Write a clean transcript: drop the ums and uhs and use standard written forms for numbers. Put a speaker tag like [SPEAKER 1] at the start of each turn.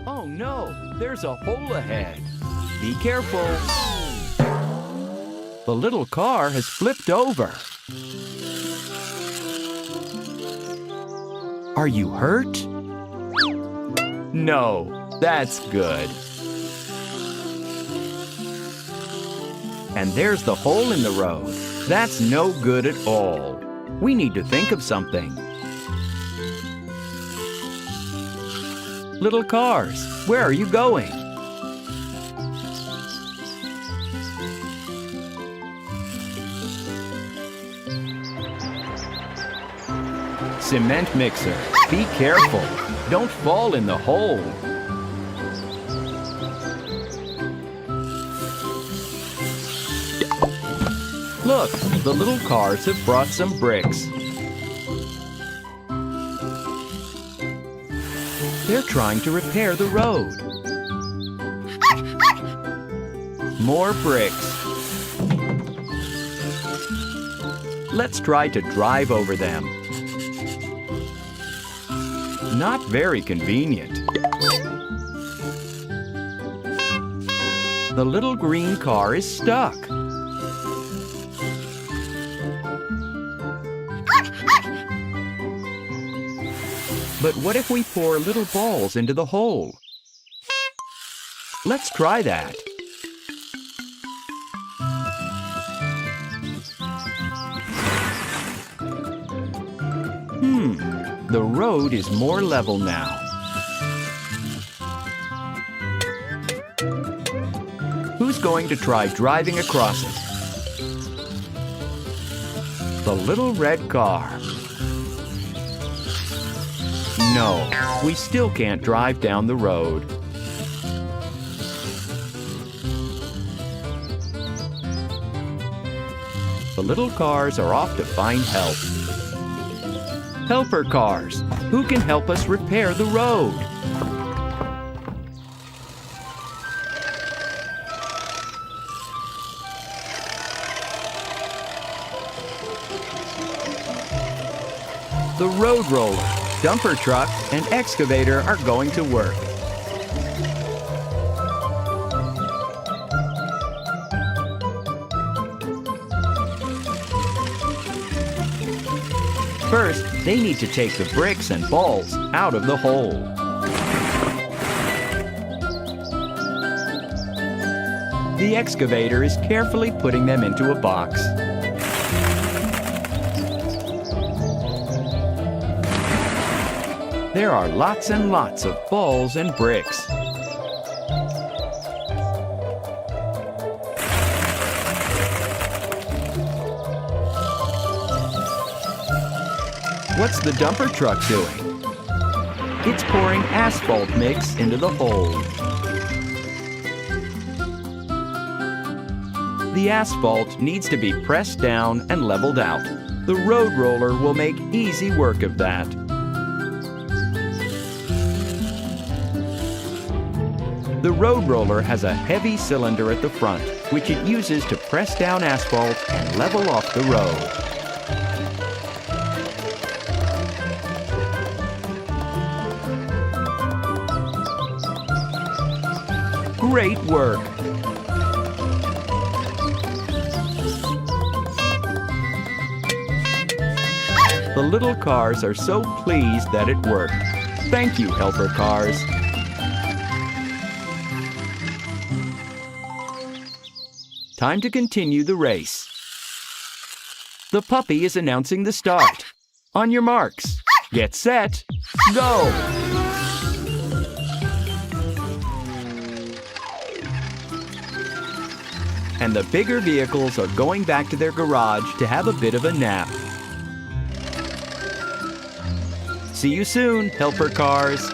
[SPEAKER 1] Oh no, there's a hole ahead. Be careful. The little car has flipped over. Are you hurt? No, that's good. And there's the hole in the road. That's no good at all. We need to think of something. Little cars, where are you going? Cement mixer, be careful. Don't fall in the hole. Look, the little cars have brought some bricks. They're trying to repair the road. More bricks. Let's try to drive over them. Not very convenient. The little green car is stuck. But what if we pour little balls into the hole? Let's try that. The road is more level now. Who's going to try driving across it? The little red car. No, we still can't drive down the road. The little cars are off to find help. Helper cars, who can help us repair the road? The road roller, dumper truck, and excavator are going to work. First, they need to take the bricks and balls out of the hole. The excavator is carefully putting them into a box. There are lots and lots of balls and bricks. What's the dumper truck doing? It's pouring asphalt mix into the hole. The asphalt needs to be pressed down and leveled out. The road roller will make easy work of that. The road roller has a heavy cylinder at the front, which it uses to press down asphalt and level off the road. Great work! The little cars are so pleased that it worked. Thank you, helper cars. Time to continue the race. The puppy is announcing the start. On your marks, get set, go! And the bigger vehicles are going back to their garage to have a bit of a nap. See you soon, helper cars.